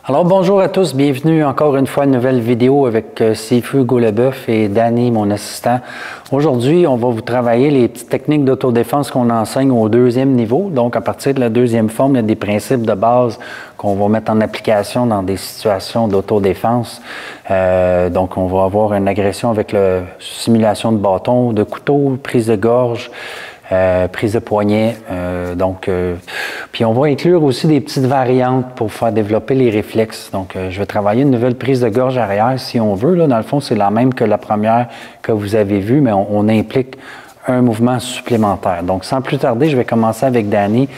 Alors bonjour à tous, bienvenue encore une fois à une nouvelle vidéo avec Sifu Goulebeuf et Danny, mon assistant. Aujourd'hui, on va vous travailler les petites techniques d'autodéfense qu'on enseigne au deuxième niveau. Donc à partir de la deuxième forme, il y a des principes de base qu'on va mettre en application dans des situations d'autodéfense. Donc on va avoir une agression avec la simulation de bâton, de couteau, prise de gorge, prise de poignet, puis on va inclure aussi des petites variantes pour faire développer les réflexes. Donc, je vais travailler une nouvelle prise de gorge arrière si on veut. Là, dans le fond, c'est la même que la première que vous avez vue, mais on implique un mouvement supplémentaire. Donc, sans plus tarder, je vais commencer avec Danny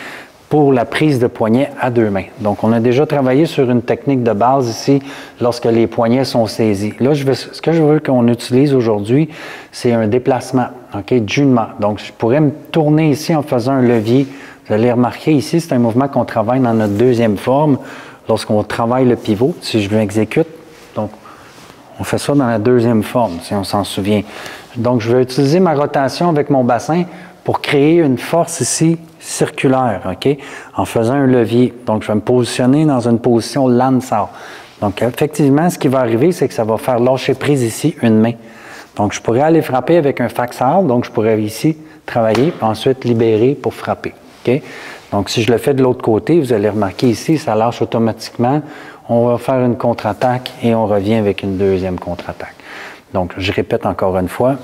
pour la prise de poignet à deux mains. Donc, on a déjà travaillé sur une technique de base ici lorsque les poignets sont saisis. Là, ce que je veux qu'on utilise aujourd'hui, c'est un déplacement, OK, junement. Donc, je pourrais me tourner ici en faisant un levier. Vous allez remarquer ici, c'est un mouvement qu'on travaille dans notre deuxième forme lorsqu'on travaille le pivot. Si je l'exécute, donc, on fait ça dans la deuxième forme, si on s'en souvient. Donc, je vais utiliser ma rotation avec mon bassin pour créer une force ici circulaire, OK, en faisant un levier. Donc, je vais me positionner dans une position Lansar. Donc, effectivement, ce qui va arriver, c'est que ça va faire lâcher prise ici une main. Donc, je pourrais aller frapper avec un faxal. Donc, je pourrais ici travailler, puis ensuite libérer pour frapper, OK? Donc, si je le fais de l'autre côté, vous allez remarquer ici, ça lâche automatiquement. On va faire une contre-attaque et on revient avec une deuxième contre-attaque. Donc, je répète encore une fois.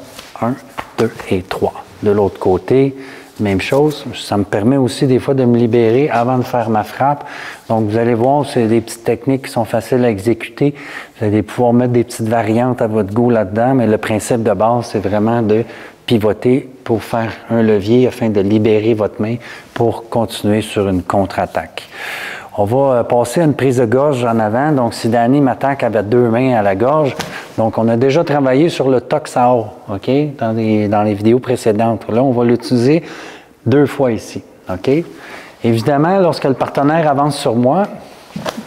1, 2 et 3. De l'autre côté, même chose. Ça me permet aussi des fois de me libérer avant de faire ma frappe. Donc, vous allez voir, c'est des petites techniques qui sont faciles à exécuter. Vous allez pouvoir mettre des petites variantes à votre goût là-dedans, mais le principe de base, c'est vraiment de pivoter pour faire un levier afin de libérer votre main pour continuer sur une contre-attaque. On va passer à une prise de gorge en avant. Donc, si Danny m'attaque avec deux mains à la gorge, donc on a déjà travaillé sur le toxao, OK, dans les vidéos précédentes. Là, on va l'utiliser deux fois ici, OK? Évidemment, lorsque le partenaire avance sur moi,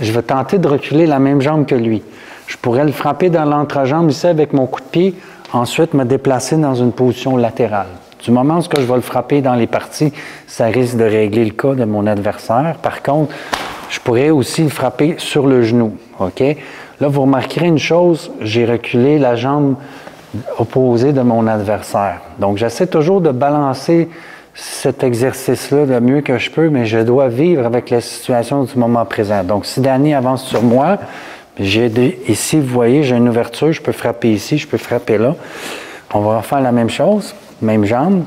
je vais tenter de reculer la même jambe que lui. Je pourrais le frapper dans l'entrejambe ici avec mon coup de pied, ensuite me déplacer dans une position latérale. Du moment où je vais le frapper dans les parties, ça risque de régler le cas de mon adversaire. Par contre, je pourrais aussi le frapper sur le genou, OK? Là, vous remarquerez une chose, j'ai reculé la jambe opposée de mon adversaire. Donc, j'essaie toujours de balancer cet exercice-là le mieux que je peux, mais je dois vivre avec la situation du moment présent. Donc, si Danny avance sur moi, ici, vous voyez, j'ai une ouverture, je peux frapper ici, je peux frapper là. On va refaire la même chose, même jambe.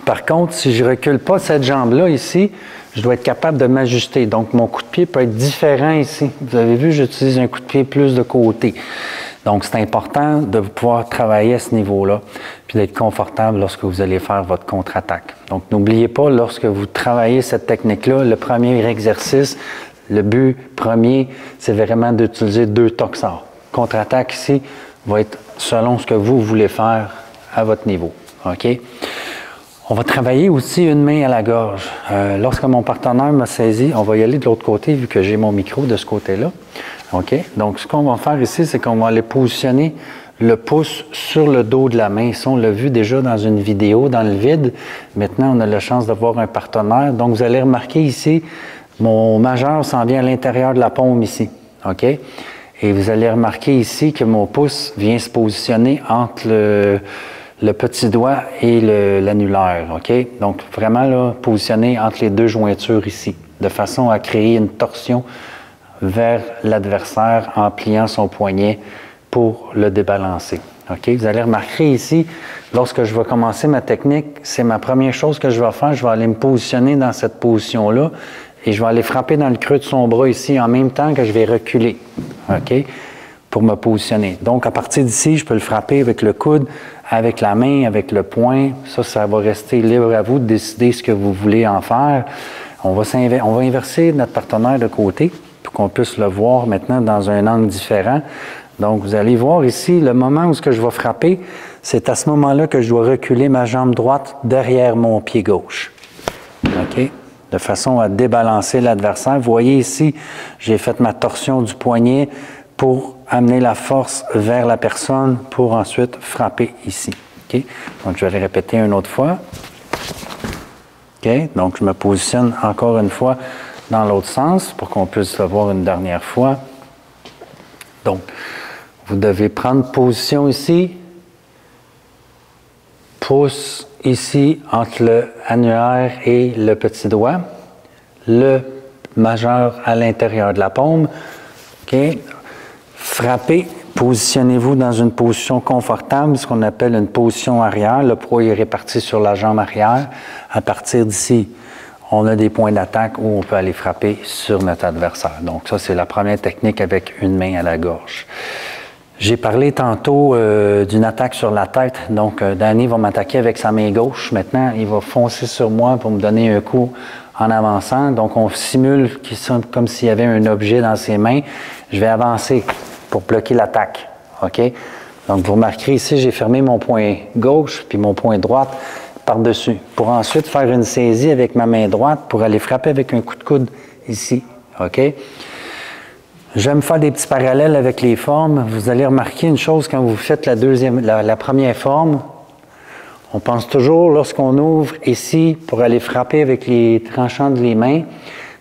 Par contre, si je ne recule pas cette jambe-là ici, je dois être capable de m'ajuster. Donc, mon coup de pied peut être différent ici. Vous avez vu, j'utilise un coup de pied plus de côté. Donc, c'est important de pouvoir travailler à ce niveau-là, puis d'être confortable lorsque vous allez faire votre contre-attaque. Donc, n'oubliez pas, lorsque vous travaillez cette technique-là, le premier exercice, le but premier, c'est vraiment d'utiliser deux toxars. Contre-attaque ici va être selon ce que vous voulez faire à votre niveau. OK? On va travailler aussi une main à la gorge. Lorsque mon partenaire m'a saisi, on va y aller de l'autre côté vu que j'ai mon micro de ce côté-là. OK? Donc, ce qu'on va faire ici, c'est qu'on va aller positionner le pouce sur le dos de la main. Ça, on l'a vu déjà dans une vidéo, dans le vide. Maintenant, on a la chance de voir un partenaire. Donc, vous allez remarquer ici, mon majeur s'en vient à l'intérieur de la paume ici. OK? Et vous allez remarquer ici que mon pouce vient se positionner entre le petit doigt et l'annulaire, OK? Donc, vraiment, là, positionné entre les deux jointures ici, de façon à créer une torsion vers l'adversaire en pliant son poignet pour le débalancer, OK? Vous allez remarquer ici, lorsque je vais commencer ma technique, c'est ma première chose que je vais faire, je vais aller me positionner dans cette position-là et je vais aller frapper dans le creux de son bras ici en même temps que je vais reculer, OK? Pour me positionner. Donc, à partir d'ici, je peux le frapper avec le coude, avec la main, avec le poing. Ça va rester libre à vous de décider ce que vous voulez en faire. On va inverser notre partenaire de côté pour qu'on puisse le voir maintenant dans un angle différent. Donc, vous allez voir ici, le moment où je vais frapper, c'est à ce moment-là que je dois reculer ma jambe droite derrière mon pied gauche. OK? De façon à débalancer l'adversaire. Vous voyez ici, j'ai fait ma torsion du poignet pour amener la force vers la personne pour ensuite frapper ici. Okay? Donc, je vais le répéter une autre fois. OK? Donc, je me positionne encore une fois dans l'autre sens pour qu'on puisse le voir une dernière fois. Donc, vous devez prendre position ici, pouce ici entre le annulaire et le petit doigt, le majeur à l'intérieur de la paume. OK? Frappez, positionnez-vous dans une position confortable, ce qu'on appelle une position arrière. Le poids est réparti sur la jambe arrière. À partir d'ici, on a des points d'attaque où on peut aller frapper sur notre adversaire. Donc ça, c'est la première technique avec une main à la gorge. J'ai parlé tantôt d'une attaque sur la tête. Donc, Danny va m'attaquer avec sa main gauche. Maintenant, il va foncer sur moi pour me donner un coup en avançant. Donc, on simule comme s'il y avait un objet dans ses mains. Je vais avancer pour bloquer l'attaque. OK? Donc, vous remarquerez ici, j'ai fermé mon poing gauche puis mon poing droite par-dessus. Pour ensuite faire une saisie avec ma main droite pour aller frapper avec un coup de coude ici. OK? J'aime faire des petits parallèles avec les formes. Vous allez remarquer une chose quand vous faites la première forme. On pense toujours, lorsqu'on ouvre ici pour aller frapper avec les tranchants de les mains,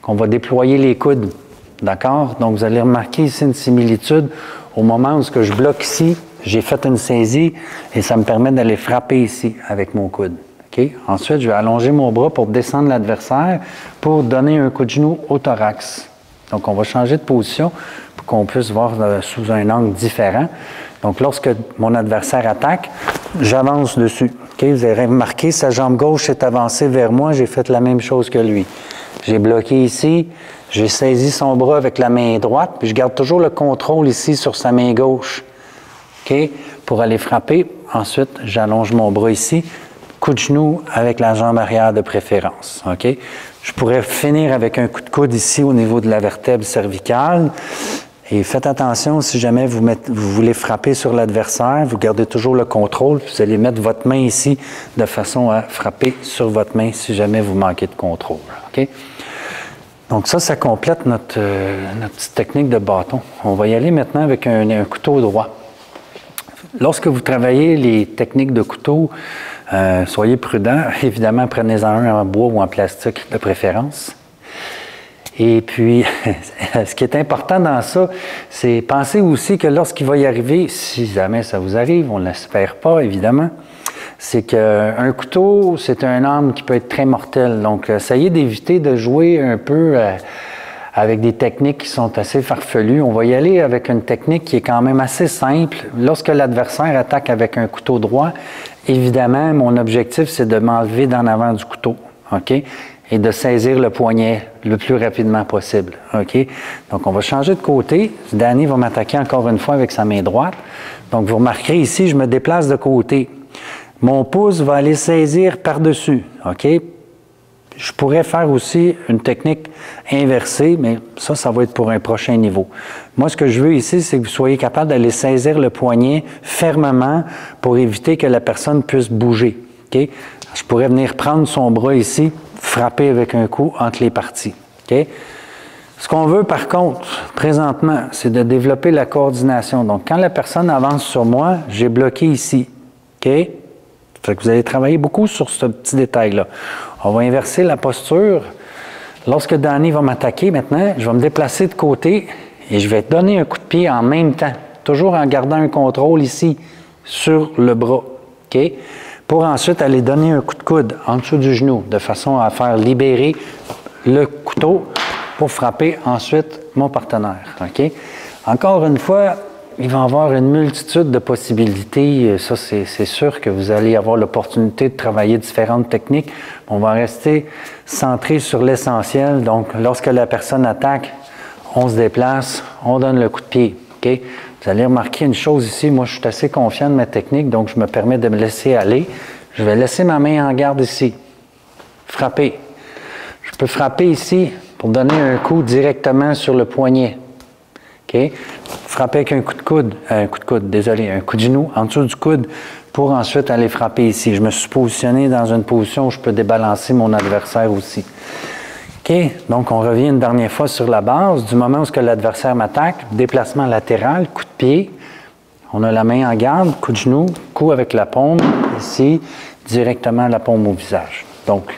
qu'on va déployer les coudes. D'accord? Donc, vous allez remarquer ici une similitude. Au moment où je bloque ici, j'ai fait une saisie et ça me permet d'aller frapper ici avec mon coude. Okay? Ensuite, je vais allonger mon bras pour descendre l'adversaire pour donner un coup de genou au thorax. Donc, on va changer de position pour qu'on puisse voir sous un angle différent. Donc, lorsque mon adversaire attaque, j'avance dessus. Okay? Vous avez remarqué, sa jambe gauche est avancée vers moi. J'ai fait la même chose que lui. J'ai bloqué ici. J'ai saisi son bras avec la main droite. Puis, je garde toujours le contrôle ici sur sa main gauche. Okay? Pour aller frapper. Ensuite, j'allonge mon bras ici. Coup de genou avec la jambe arrière de préférence. Okay? Je pourrais finir avec un coup de coude ici au niveau de la vertèbre cervicale. Et faites attention, si jamais vous voulez frapper sur l'adversaire, vous gardez toujours le contrôle. Vous allez mettre votre main ici de façon à frapper sur votre main si jamais vous manquez de contrôle. Okay? Donc ça complète notre petite technique de bâton. On va y aller maintenant avec un couteau droit. Lorsque vous travaillez les techniques de couteau, soyez prudent. Évidemment, prenez-en un en bois ou en plastique de préférence. Et puis, ce qui est important dans ça, c'est penser aussi que lorsqu'il va y arriver, si jamais ça vous arrive, on ne l'espère pas, évidemment, c'est qu'un couteau, c'est un arme qui peut être très mortel. Donc, essayez d'éviter de jouer un peu avec des techniques qui sont assez farfelues. On va y aller avec une technique qui est quand même assez simple. Lorsque l'adversaire attaque avec un couteau droit, évidemment, mon objectif, c'est de m'enlever d'en avant du couteau, OK? Et de saisir le poignet le plus rapidement possible, OK? Donc, on va changer de côté. Danny va m'attaquer encore une fois avec sa main droite. Donc, vous remarquerez ici, je me déplace de côté. Mon pouce va aller saisir par-dessus, OK? Je pourrais faire aussi une technique inversée, mais ça va être pour un prochain niveau. Moi, ce que je veux ici, c'est que vous soyez capable d'aller saisir le poignet fermement pour éviter que la personne puisse bouger. Okay? Je pourrais venir prendre son bras ici, frapper avec un coup entre les parties. Okay? Ce qu'on veut, par contre, présentement, c'est de développer la coordination. Donc, quand la personne avance sur moi, j'ai bloqué ici. Okay? Fait que vous allez travailler beaucoup sur ce petit détail-là. On va inverser la posture. Lorsque Danny va m'attaquer maintenant, je vais me déplacer de côté et je vais donner un coup de pied en même temps, toujours en gardant un contrôle ici sur le bras. Okay? Pour ensuite aller donner un coup de coude en dessous du genou, de façon à faire libérer le couteau pour frapper ensuite mon partenaire. Okay? Encore une fois, il va y avoir une multitude de possibilités. Ça, c'est sûr que vous allez avoir l'opportunité de travailler différentes techniques. On va rester centré sur l'essentiel. Donc, lorsque la personne attaque, on se déplace, on donne le coup de pied. Okay? Vous allez remarquer une chose ici. Moi, je suis assez confiant de ma technique, donc je me permets de me laisser aller. Je vais laisser ma main en garde ici. Frapper. Je peux frapper ici pour donner un coup directement sur le poignet. Okay? Frapper avec un coup de genou en dessous du coude pour ensuite aller frapper ici. Je me suis positionné dans une position où je peux débalancer mon adversaire aussi. Okay? Donc, on revient une dernière fois sur la base. Du moment où l'adversaire m'attaque, déplacement latéral, coup de pied. On a la main en garde, coup de genou, coup avec la paume, ici, directement la paume au visage. Donc,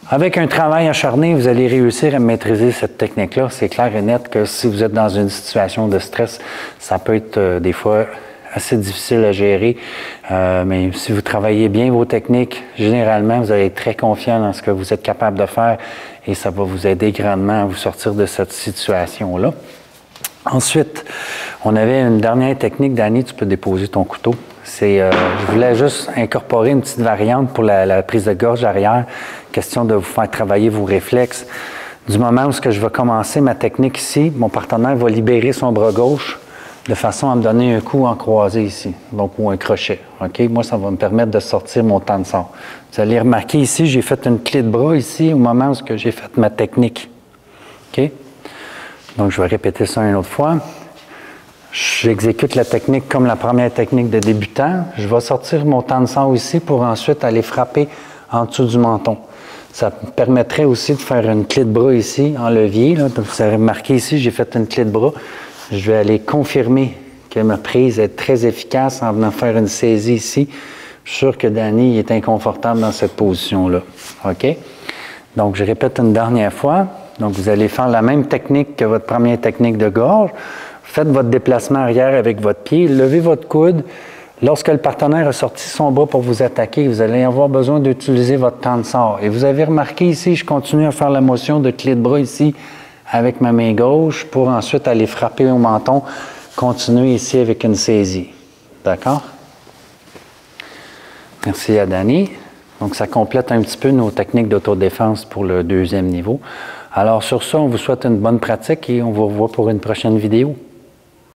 Avec un travail acharné, vous allez réussir à maîtriser cette technique-là. C'est clair et net que si vous êtes dans une situation de stress, ça peut être des fois assez difficile à gérer. Mais si vous travaillez bien vos techniques, généralement, vous allez être très confiant dans ce que vous êtes capable de faire et ça va vous aider grandement à vous sortir de cette situation-là. Ensuite, on avait une dernière technique. Dani, tu peux déposer ton couteau. Je voulais juste incorporer une petite variante pour la prise de gorge arrière, question de vous faire travailler vos réflexes. Du moment où je vais commencer ma technique ici, mon partenaire va libérer son bras gauche de façon à me donner un coup en croisé ici, donc ou un crochet. Okay? Moi, ça va me permettre de sortir mon tensor. Vous allez remarquer ici, j'ai fait une clé de bras ici au moment où j'ai fait ma technique. Okay? Donc, je vais répéter ça une autre fois. J'exécute la technique comme la première technique de débutant. Je vais sortir mon tensor ici pour ensuite aller frapper en dessous du menton. Ça me permettrait aussi de faire une clé de bras ici en levier. Là. Vous avez remarqué ici, j'ai fait une clé de bras. Je vais aller confirmer que ma prise est très efficace en venant faire une saisie ici. Je suis sûr que Dani est inconfortable dans cette position-là. OK? Donc, je répète une dernière fois. Donc, vous allez faire la même technique que votre première technique de gorge. Faites votre déplacement arrière avec votre pied. Levez votre coude. Lorsque le partenaire a sorti son bras pour vous attaquer, vous allez avoir besoin d'utiliser votre tensor. Et vous avez remarqué ici, je continue à faire la motion de clé de bras ici avec ma main gauche pour ensuite aller frapper au menton. Continuer ici avec une saisie. D'accord? Merci à Dani. Donc, ça complète un petit peu nos techniques d'autodéfense pour le deuxième niveau. Alors, sur ça, on vous souhaite une bonne pratique et on vous revoit pour une prochaine vidéo.